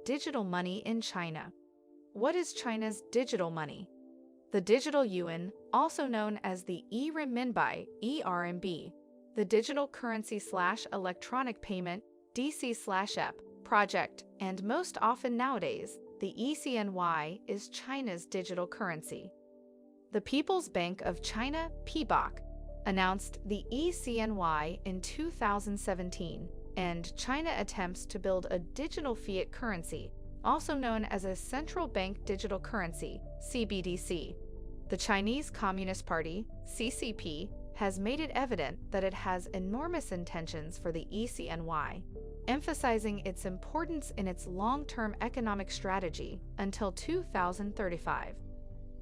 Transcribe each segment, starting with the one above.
digital money in China. What is China's digital money? The digital yuan, also known as the e-renminbi, e-RMB, the digital currency/electronic payment, DC/EP, project, and most often nowadays, the e-CNY is China's digital currency. The People's Bank of China, PBOC, announced the e-CNY in 2017, and China attempts to build a digital fiat currency, also known as a central bank digital currency, CBDC. The Chinese Communist Party, CCP, has made it evident that it has enormous intentions for the e-CNY, emphasizing its importance in its long-term economic strategy until 2035.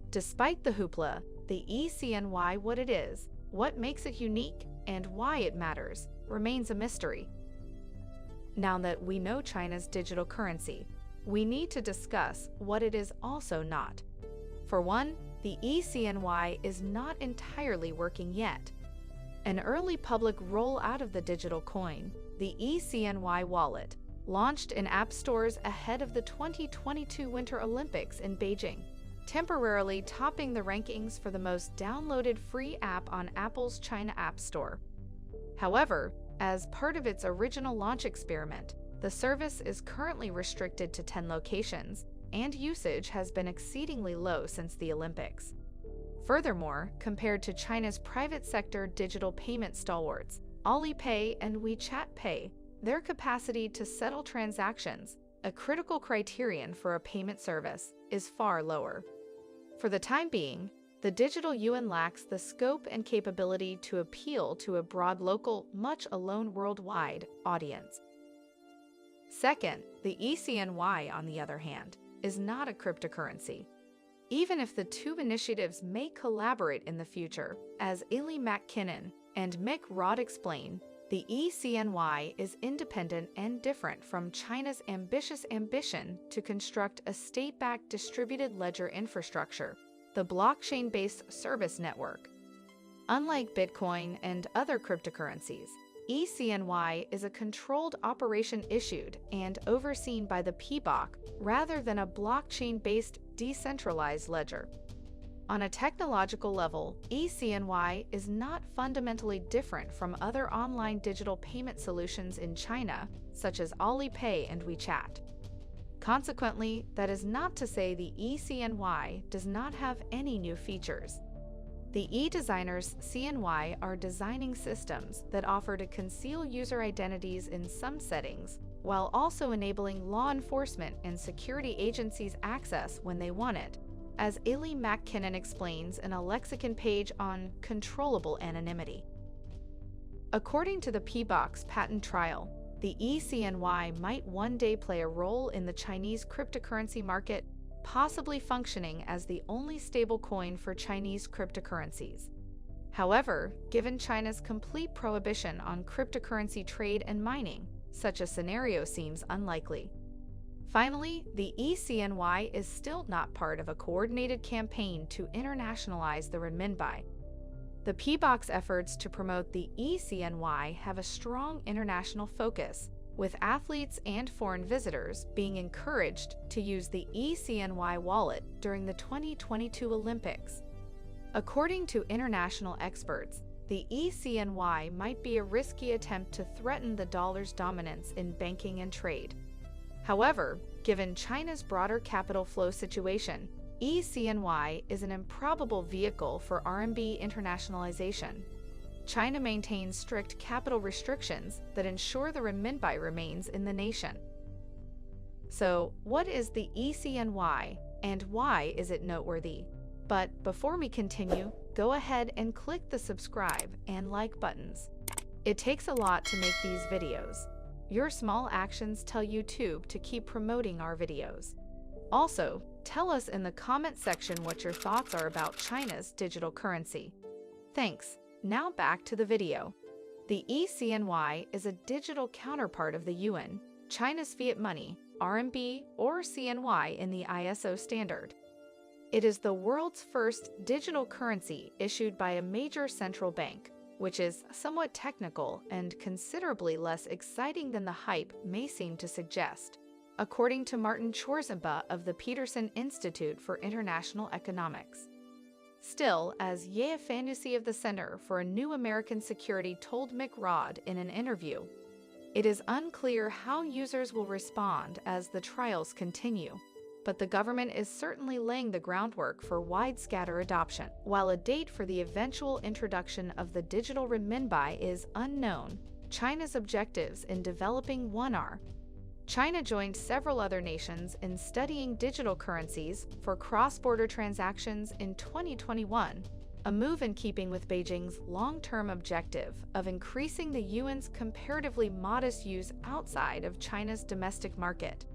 Despite the hoopla, the e-CNY, what it is, what makes it unique, and why it matters, remains a mystery. Now that we know China's digital currency, we need to discuss what it is also not. For one, the e-CNY is not entirely working yet. An early public rollout of the digital coin, the e-CNY wallet, launched in app stores ahead of the 2022 Winter Olympics in Beijing, temporarily topping the rankings for the most downloaded free app on Apple's China App Store. However, as part of its original launch experiment, the service is currently restricted to 10 locations, and usage has been exceedingly low since the Olympics. Furthermore, compared to China's private sector digital payment stalwarts, Alipay and WeChat Pay, their capacity to settle transactions, a critical criterion for a payment service, is far lower. For the time being, the digital yuan lacks the scope and capability to appeal to a broad local, much alone worldwide, audience. Second, the e-CNY, on the other hand, is not a cryptocurrency. Even if the two initiatives may collaborate in the future, as Illy McKinnon and Mick Rod explain, the e-CNY is independent and different from China's ambitious ambition to construct a state-backed distributed ledger infrastructure, the blockchain-based service network. Unlike Bitcoin and other cryptocurrencies, e-CNY is a controlled operation issued and overseen by the PBOC rather than a blockchain-based decentralized ledger. On a technological level, e-CNY is not fundamentally different from other online digital payment solutions in China, such as Alipay and WeChat. Consequently, that is not to say the e-CNY does not have any new features. The e-designers CNY are designing systems that offer to conceal user identities in some settings, while also enabling law enforcement and security agencies access when they want it, as Illy McKinnon explains in a lexicon page on controllable anonymity. According to the PBOC's patent trial, the e-CNY might one day play a role in the Chinese cryptocurrency market, possibly functioning as the only stable coin for Chinese cryptocurrencies. However, given China's complete prohibition on cryptocurrency trade and mining, such a scenario seems unlikely. Finally, the e-CNY is still not part of a coordinated campaign to internationalize the renminbi. The PBOC's efforts to promote the e-CNY have a strong international focus, with athletes and foreign visitors being encouraged to use the e-CNY wallet during the 2022 Olympics. According to international experts, the e-CNY might be a risky attempt to threaten the dollar's dominance in banking and trade. However, given China's broader capital flow situation, e-CNY is an improbable vehicle for RMB internationalization. China maintains strict capital restrictions that ensure the renminbi remains in the nation. So, what is the e-CNY, and why is it noteworthy? But before we continue, go ahead and click the subscribe and like buttons. It takes a lot to make these videos. Your small actions tell YouTube to keep promoting our videos. Also, tell us in the comment section what your thoughts are about China's digital currency. Thanks. Now back to the video. The e-CNY is a digital counterpart of the yuan, China's fiat money, RMB or CNY in the ISO standard. It is the world's first digital currency issued by a major central bank, which is somewhat technical and considerably less exciting than the hype may seem to suggest. according to Martin Chorzemba of the Peterson Institute for International Economics. Still, as Ye Fanusi of the Center for a New American Security told Mick Rod in an interview, it is unclear how users will respond as the trials continue, but the government is certainly laying the groundwork for wide scatter adoption. While a date for the eventual introduction of the digital renminbi is unknown, China's objectives in developing one are: China joined several other nations in studying digital currencies for cross-border transactions in 2021, a move in keeping with Beijing's long-term objective of increasing the yuan's comparatively modest use outside of China's domestic market.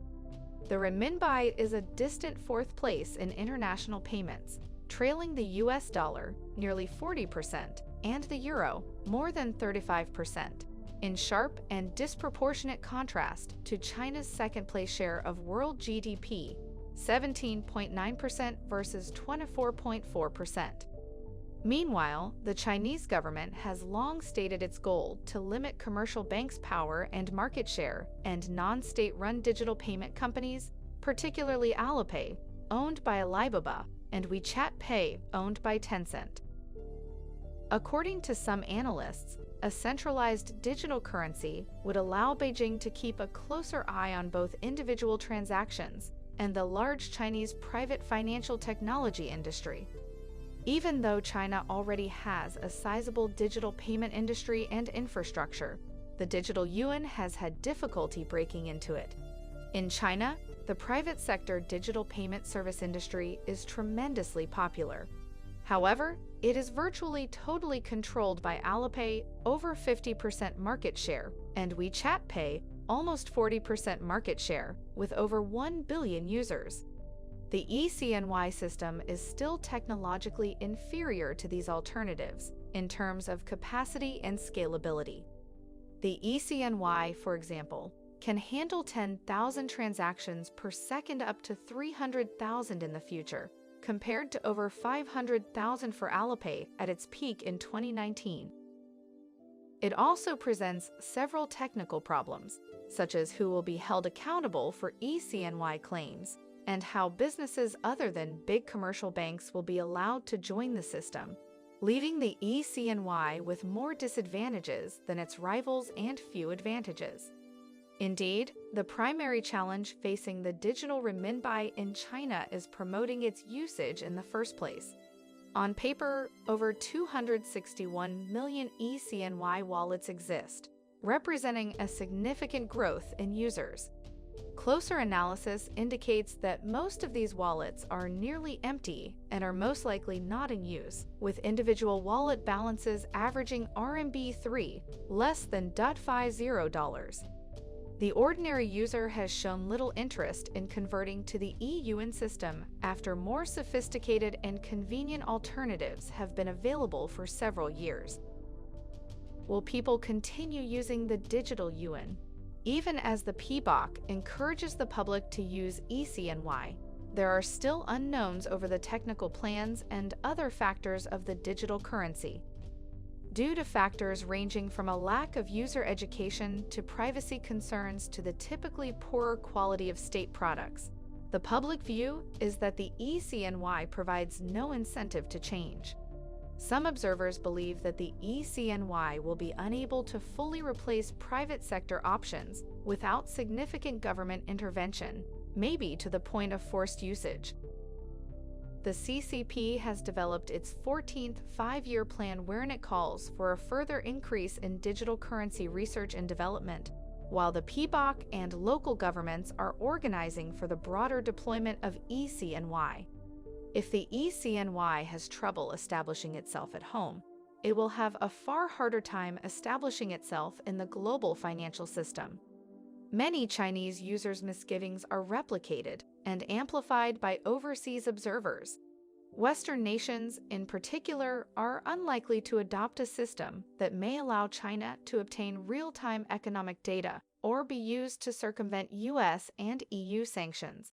The renminbi is a distant fourth place in international payments, trailing the US dollar nearly 40% and the euro more than 35%, in sharp and disproportionate contrast to China's second-place share of world GDP, 17.9% versus 24.4%. Meanwhile, the Chinese government has long stated its goal to limit commercial banks' power and market share, and non-state-run digital payment companies, particularly Alipay, owned by Alibaba, and WeChat Pay, owned by Tencent. According to some analysts, a centralized digital currency would allow Beijing to keep a closer eye on both individual transactions and the large Chinese private financial technology industry. Even though China already has a sizable digital payment industry and infrastructure, the digital yuan has had difficulty breaking into it. In China, the private sector digital payment service industry is tremendously popular. However, it is virtually totally controlled by Alipay, over 50% market share, and WeChat Pay, almost 40% market share, with over 1 billion users. The e-CNY system is still technologically inferior to these alternatives in terms of capacity and scalability. The e-CNY, for example, can handle 10,000 transactions per second up to 300,000 in the future, compared to over 500,000 for Alipay at its peak in 2019. It also presents several technical problems, such as who will be held accountable for e-CNY claims, and how businesses other than big commercial banks will be allowed to join the system, leaving the e-CNY with more disadvantages than its rivals and few advantages. Indeed, the primary challenge facing the digital renminbi in China is promoting its usage in the first place. On paper, over 261 million e-CNY wallets exist, representing a significant growth in users. Closer analysis indicates that most of these wallets are nearly empty and are most likely not in use, with individual wallet balances averaging RMB 3, less than $50. The ordinary user has shown little interest in converting to the e-yuan system after more sophisticated and convenient alternatives have been available for several years. Will people continue using the digital yuan? Even as the PBOC encourages the public to use e-CNY, there are still unknowns over the technical plans and other factors of the digital currency. Due to factors ranging from a lack of user education to privacy concerns to the typically poorer quality of state products, the public view is that the e-CNY provides no incentive to change. Some observers believe that the e-CNY will be unable to fully replace private sector options without significant government intervention, maybe to the point of forced usage. The CCP has developed its 14th five-year plan wherein it calls for a further increase in digital currency research and development, while the PBOC and local governments are organizing for the broader deployment of e-CNY. If the e-CNY has trouble establishing itself at home, it will have a far harder time establishing itself in the global financial system. Many Chinese users' misgivings are replicated and amplified by overseas observers. Western nations, in particular, are unlikely to adopt a system that may allow China to obtain real-time economic data or be used to circumvent US and EU sanctions.